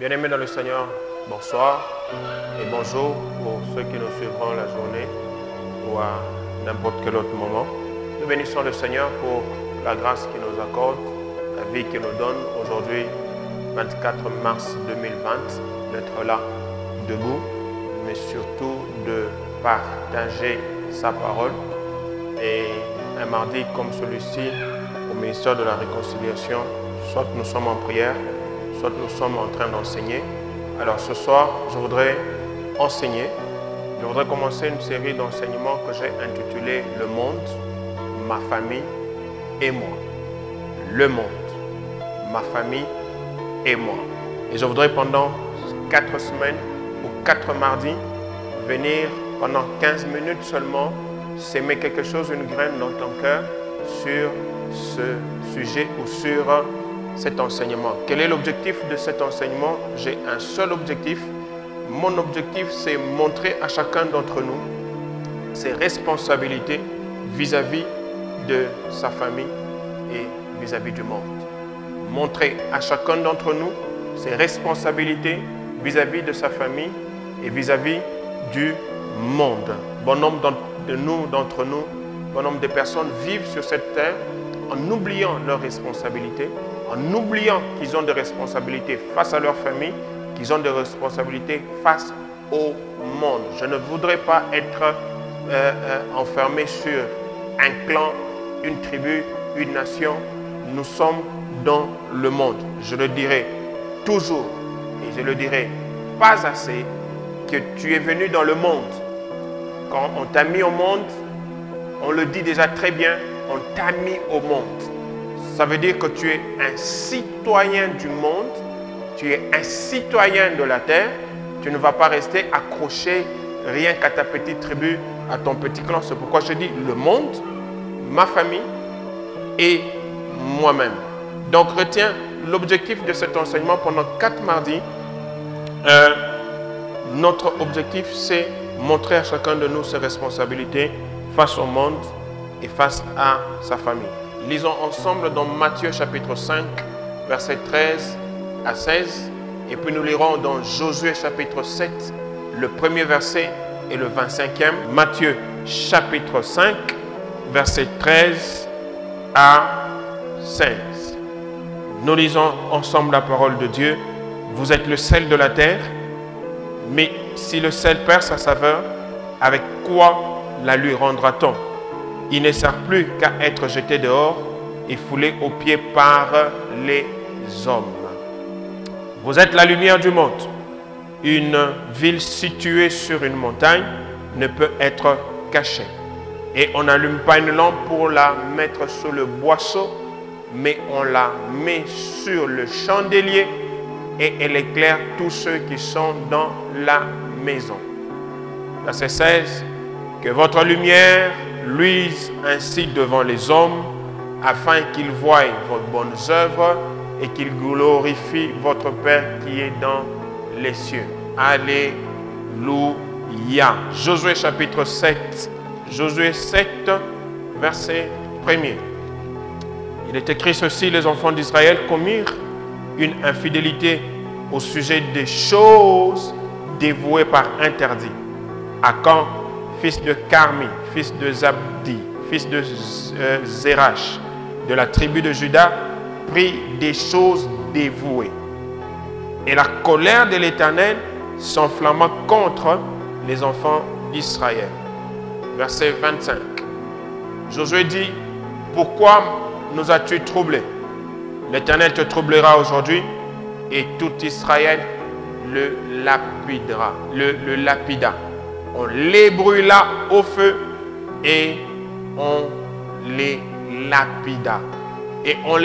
Bien-aimés dans le Seigneur, bonsoir et bonjour pour ceux qui nous suivront la journée ou à n'importe quel autre moment. Nous bénissons le Seigneur pour la grâce qu'il nous accorde, la vie qu'il nous donne aujourd'hui, 24 mars 2020, d'être là, debout, mais surtout de partager sa parole. Et un mardi comme celui-ci, au ministère de la Réconciliation, soit nous sommes en prière, soit nous sommes en train d'enseigner. Alors ce soir, je voudrais enseigner. Je voudrais commencer une série d'enseignements que j'ai intitulé « Le monde, ma famille et moi ». Le monde, ma famille et moi. Et je voudrais pendant 4 semaines ou 4 mardis venir pendant 15 minutes seulement s'aimer quelque chose, une graine dans ton cœur sur ce sujet ou sur cet enseignement. Quel est l'objectif de cet enseignement? J'ai un seul objectif. Mon objectif, c'est montrer à chacun d'entre nous ses responsabilités vis-à-vis de sa famille et vis-à-vis du monde. Montrer à chacun d'entre nous ses responsabilités vis-à-vis de sa famille et vis-à-vis du monde. Bon nombre d'entre nous, bon nombre de personnes vivent sur cette terre en oubliant leurs responsabilités, en oubliant qu'ils ont des responsabilités face à leur famille, qu'ils ont des responsabilités face au monde. Je ne voudrais pas être enfermé sur un clan, une tribu, une nation. Nous sommes dans le monde. Je le dirai toujours et je le dirai pas assez que tu es venu dans le monde. Quand on t'a mis au monde, on le dit déjà très bien, on t'a mis au monde. Ça veut dire que tu es un citoyen du monde, tu es un citoyen de la terre. Tu ne vas pas rester accroché rien qu'à ta petite tribu, à ton petit clan. C'est pourquoi je dis le monde, ma famille et moi-même. Donc retiens l'objectif de cet enseignement pendant 4 mardis. Notre objectif, c'est montrer à chacun de nous ses responsabilités face au monde et face à sa famille. Lisons ensemble dans Matthieu chapitre 5, versets 13 à 16. Et puis nous lirons dans Josué chapitre 7, le premier verset et le 25e. Matthieu chapitre 5, versets 13 à 16. Nous lisons ensemble la parole de Dieu. Vous êtes le sel de la terre, mais si le sel perd sa saveur, avec quoi la lui rendra-t-on? Il ne sert plus qu'à être jeté dehors et foulé aux pieds par les hommes. Vous êtes la lumière du monde. Une ville située sur une montagne ne peut être cachée. Et on n'allume pas une lampe pour la mettre sous le boisseau, mais on la met sur le chandelier et elle éclaire tous ceux qui sont dans la maison. Verset 16. Que votre lumière luise ainsi devant les hommes, afin qu'ils voient vos bonnes œuvres et qu'ils glorifient votre Père qui est dans les cieux. Alléluia. Josué chapitre 7. Josué 7, verset 1er. Il est écrit ceci: les enfants d'Israël commirent une infidélité au sujet des choses dévouées par interdit. Akan, fils de Carmi, fils de Zabdi, fils de Zérach, de la tribu de Juda, prit des choses dévouées. Et la colère de l'Éternel s'enflamma contre les enfants d'Israël. Verset 25. Josué dit: pourquoi nous as-tu troublés? L'Éternel te troublera aujourd'hui et tout Israël le lapida. On les brûla au feu et on les lapida. Et on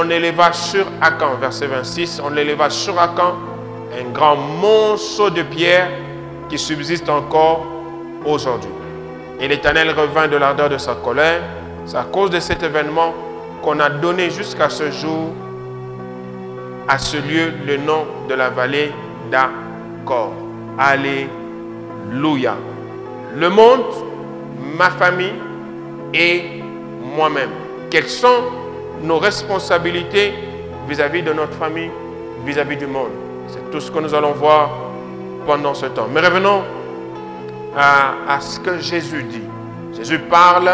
éleva sur Akan, verset 26, on éleva sur Akan un grand monceau de pierre qui subsiste encore aujourd'hui. Et l'Éternel revint de l'ardeur de sa colère. C'est à cause de cet événement qu'on a donné jusqu'à ce jour à ce lieu le nom de la vallée d'Akor. Alléluia. Le monde, ma famille et moi-même. Quelles sont nos responsabilités vis-à-vis de notre famille, vis-à-vis du monde? C'est tout ce que nous allons voir pendant ce temps. Mais revenons à ce que Jésus dit. Jésus parle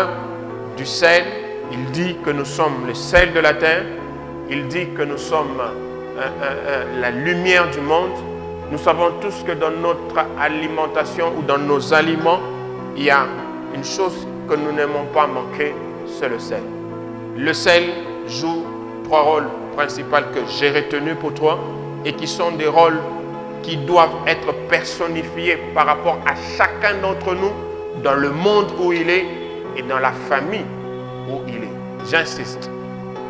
du sel. Il dit que nous sommes le sel de la terre. Il dit que nous sommes la lumière du monde. Nous savons tous que dans notre alimentation ou dans nos aliments, il y a une chose que nous n'aimons pas manquer, c'est le sel. Le sel joue 3 rôles principaux que j'ai retenus pour toi et qui sont des rôles qui doivent être personnifiés par rapport à chacun d'entre nous dans le monde où il est et dans la famille où il est. J'insiste,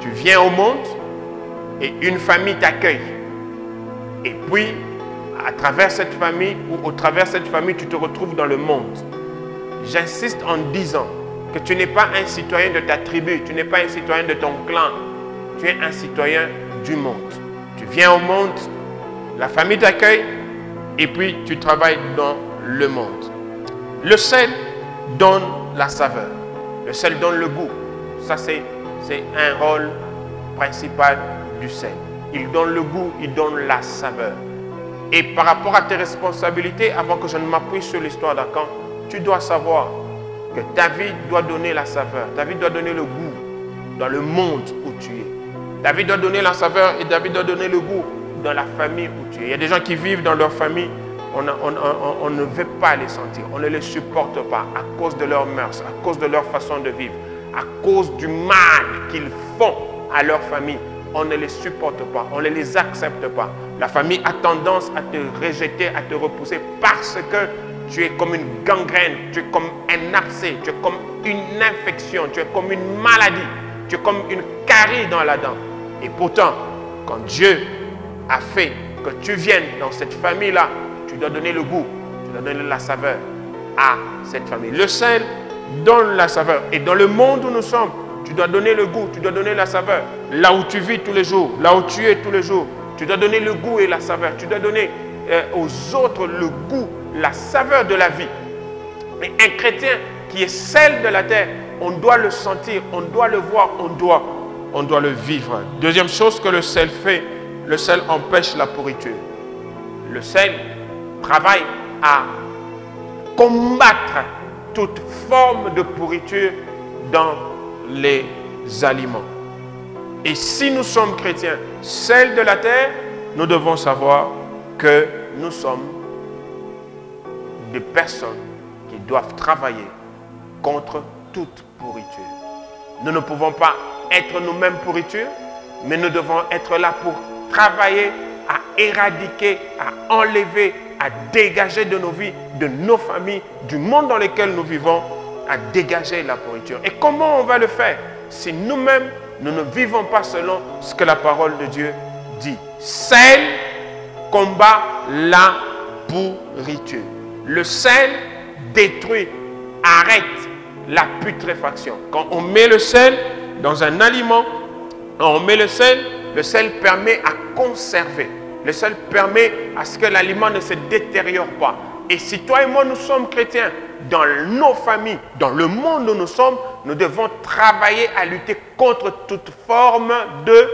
tu viens au monde et une famille t'accueille. Et puis, à travers cette famille ou au travers de cette famille, tu te retrouves dans le monde. J'insiste en disant que tu n'es pas un citoyen de ta tribu, tu n'es pas un citoyen de ton clan, tu es un citoyen du monde. Tu viens au monde, la famille t'accueille et puis tu travailles dans le monde. Le sel donne la saveur, le sel donne le goût. Ça, c'est un rôle principal du sel. Il donne le goût, il donne la saveur. Et par rapport à tes responsabilités, avant que je ne m'appuie sur l'histoire d'Akan, tu dois savoir que ta vie doit donner la saveur. Ta vie doit donner le goût dans le monde où tu es. Ta vie doit donner la saveur et ta vie doit donner le goût dans la famille où tu es. Il y a des gens qui vivent dans leur famille, on ne veut pas les sentir, on ne les supporte pas à cause de leurs mœurs, à cause de leur façon de vivre, à cause du mal qu'ils font à leur famille. On ne les supporte pas, on ne les accepte pas. La famille a tendance à te rejeter, à te repousser parce que tu es comme une gangrène, tu es comme un abcès, tu es comme une infection, tu es comme une maladie, tu es comme une carie dans la dent. Et pourtant, quand Dieu a fait que tu viennes dans cette famille-là, tu dois donner le goût, tu dois donner la saveur à cette famille. Le sel donne la saveur. Et dans le monde où nous sommes, tu dois donner le goût, tu dois donner la saveur. Là où tu vis tous les jours, là où tu es tous les jours, tu dois donner le goût et la saveur. Tu dois donner aux autres le goût, la saveur de la vie. Mais un chrétien qui est sel de la terre, on doit le sentir, on doit le voir, on doit le vivre. Deuxième chose que le sel fait, le sel empêche la pourriture. Le sel travaille à combattre toute forme de pourriture dans les aliments. Et si nous sommes chrétiens, sel de la terre, nous devons savoir que nous sommes des personnes qui doivent travailler contre toute pourriture. Nous ne pouvons pas être nous-mêmes pourriture, mais nous devons être là pour travailler à éradiquer, à enlever, à dégager de nos vies, de nos familles, du monde dans lequel nous vivons, à dégager la pourriture. Et comment on va le faire si nous-mêmes, nous ne vivons pas selon ce que la parole de Dieu dit? Sel combat la pourriture. Le sel détruit, arrête la putréfaction. Quand on met le sel dans un aliment, quand on met le sel permet à conserver. Le sel permet à ce que l'aliment ne se détériore pas. Et si toi et moi nous sommes chrétiens, dans nos familles, dans le monde où nous sommes, nous devons travailler à lutter contre toute forme de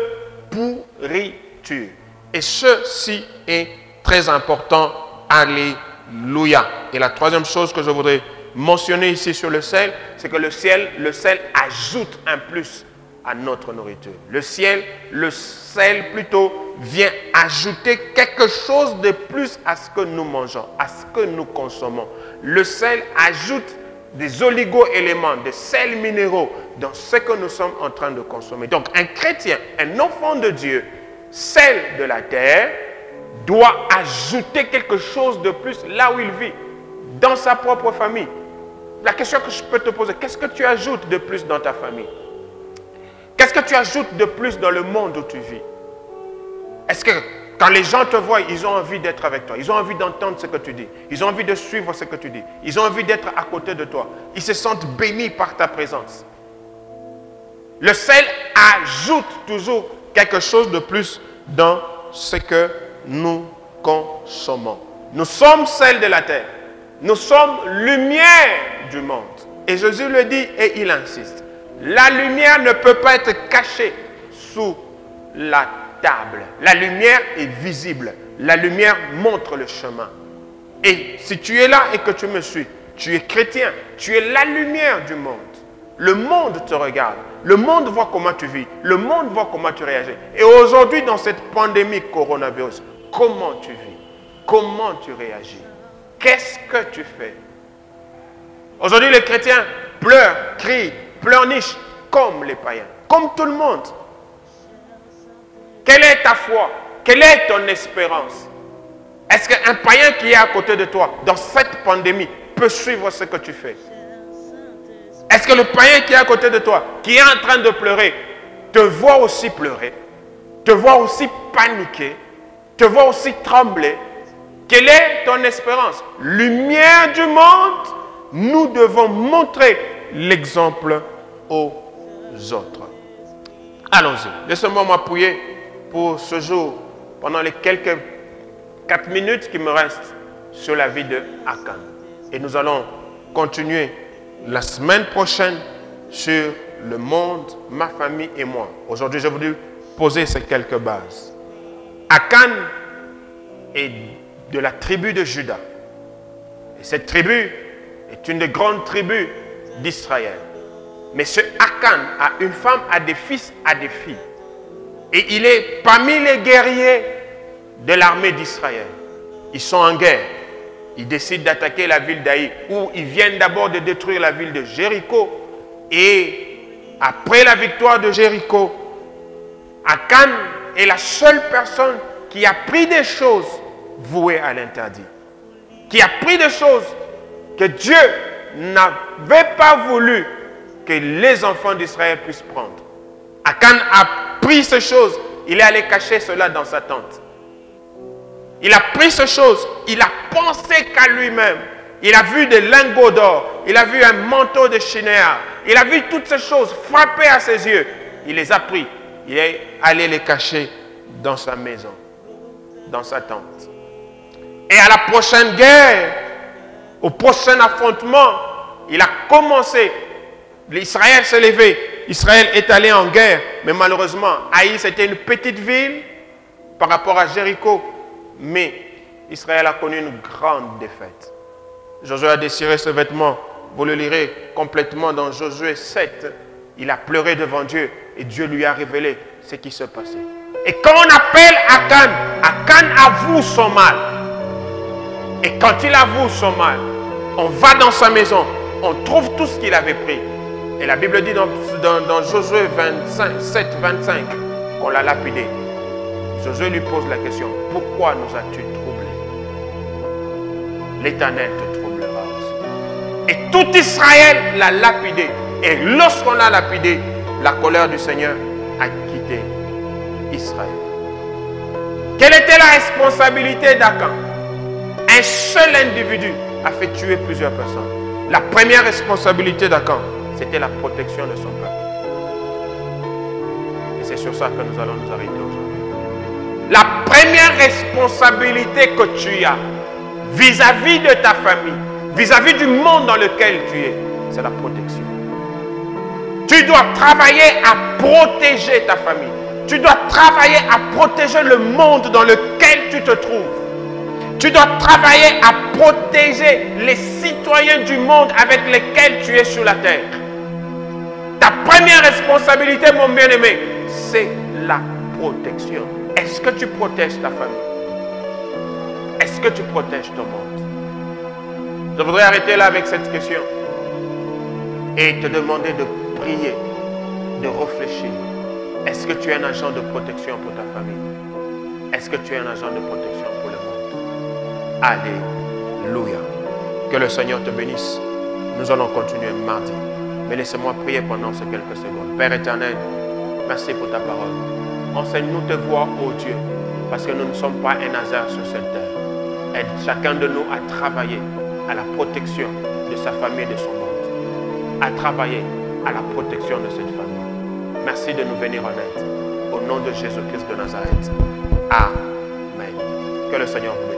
pourriture. Et ceci est très important. Alléluia. Et la troisième chose que je voudrais mentionner ici sur le sel, c'est que le sel ajoute un plus à notre nourriture. Le sel plutôt vient ajouter quelque chose de plus à ce que nous mangeons, à ce que nous consommons. Le sel ajoute des oligo-éléments, des sels minéraux dans ce que nous sommes en train de consommer. Donc un chrétien, un enfant de Dieu, sel de la terre, doit ajouter quelque chose de plus là où il vit, dans sa propre famille. La question que je peux te poser, qu'est-ce que tu ajoutes de plus dans ta famille? Qu'est-ce que tu ajoutes de plus dans le monde où tu vis? Est-ce que quand les gens te voient, ils ont envie d'être avec toi, ils ont envie d'entendre ce que tu dis, ils ont envie de suivre ce que tu dis, ils ont envie d'être à côté de toi, ils se sentent bénis par ta présence? Le sel ajoute toujours quelque chose de plus dans ce que nous consommons. Nous sommes sel de la terre, nous sommes lumière du monde. Et Jésus le dit et il insiste. La lumière ne peut pas être cachée sous la table. La lumière est visible. La lumière montre le chemin. Et si tu es là et que tu me suis, tu es chrétien, tu es la lumière du monde. Le monde te regarde. Le monde voit comment tu vis. Le monde voit comment tu réagis. Et aujourd'hui, dans cette pandémie coronavirus, comment tu vis? Comment tu réagis? Qu'est-ce que tu fais? Aujourd'hui, les chrétiens pleurent, crient, pleurnichent comme les païens, comme tout le monde. Quelle est ta foi? Quelle est ton espérance? Est-ce qu'un païen qui est à côté de toi, dans cette pandémie, peut suivre ce que tu fais? Est-ce que le païen qui est à côté de toi, qui est en train de pleurer, te voit aussi pleurer, te voit aussi paniquer, te voit aussi trembler? Quelle est ton espérance? Lumière du monde, nous devons montrer l'exemple aux autres. Allons-y. Laissez-moi m'appuyer pour ce jour, pendant les quelques 4 minutes qui me restent, sur la vie de Akan. Et nous allons continuer la semaine prochaine sur le monde, ma famille et moi. Aujourd'hui, j'ai voulu poser ces quelques bases. Akan est de la tribu de Juda. Et cette tribu est une des grandes tribus d'Israël. Mais ce Akan a une femme, a des fils, a des filles. Et il est parmi les guerriers de l'armée d'Israël. Ils sont en guerre. Ils décident d'attaquer la ville d'Aï, où ils viennent d'abord de détruire la ville de Jéricho. Et après la victoire de Jéricho, Akan est la seule personne qui a pris des choses vouées à l'interdit. Qui a pris des choses que Dieu n'avait pas voulu que les enfants d'Israël puissent prendre. Akan a pris ces choses, il est allé cacher cela dans sa tente. Il a pris ces choses, il a pensé qu'à lui-même. Il a vu des lingots d'or, il a vu un manteau de Shinéar, il a vu toutes ces choses frapper à ses yeux. Il les a pris, il est allé les cacher dans sa maison, dans sa tente. Et à la prochaine guerre, au prochain affrontement, il a commencé. Israël s'est levé, Israël est allé en guerre, mais malheureusement, Haï c'était une petite ville par rapport à Jéricho. Mais Israël a connu une grande défaite. Josué a déchiré ses vêtements. Vous le lirez complètement dans Josué 7. Il a pleuré devant Dieu et Dieu lui a révélé ce qui se passait. Et quand on appelle Akan, Akan avoue son mal. Et quand il avoue son mal, on va dans sa maison, on trouve tout ce qu'il avait pris. Et la Bible dit dans Josué 7-25 qu'on l'a lapidé. Josué lui pose la question, pourquoi nous as-tu troublés? L'Éternel te troublera aussi. Et tout Israël l'a lapidé. Et lorsqu'on l'a lapidé, la colère du Seigneur a quitté Israël. Quelle était la responsabilité d'Akan? Un seul individu a fait tuer plusieurs personnes. La première responsabilité d'Akan, c'était la protection de son peuple. Et c'est sur ça que nous allons nous arrêter aujourd'hui. La première responsabilité que tu as vis-à-vis de ta famille, vis-à-vis du monde dans lequel tu es, c'est la protection. Tu dois travailler à protéger ta famille. Tu dois travailler à protéger le monde dans lequel tu te trouves. Tu dois travailler à protéger les citoyens du monde avec lesquels tu es sur la terre. Ta première responsabilité, mon bien-aimé, c'est la protection. Est-ce que tu protèges ta famille? Est-ce que tu protèges ton monde? Je voudrais arrêter là avec cette question et te demander de prier, de réfléchir. Est-ce que tu es un agent de protection pour ta famille? Est-ce que tu es un agent de protection pour le monde? Alléluia. Que le Seigneur te bénisse. Nous allons continuer mardi. Mais laissez-moi prier pendant ces quelques secondes. Père éternel, merci pour ta parole. Enseigne-nous tes voies, ô Dieu, parce que nous ne sommes pas un hasard sur cette terre. Aide chacun de nous à travailler à la protection de sa famille et de son monde. À travailler à la protection de cette famille. Merci de nous venir en aide. Au nom de Jésus-Christ de Nazareth. Amen. Que le Seigneur vous bénisse.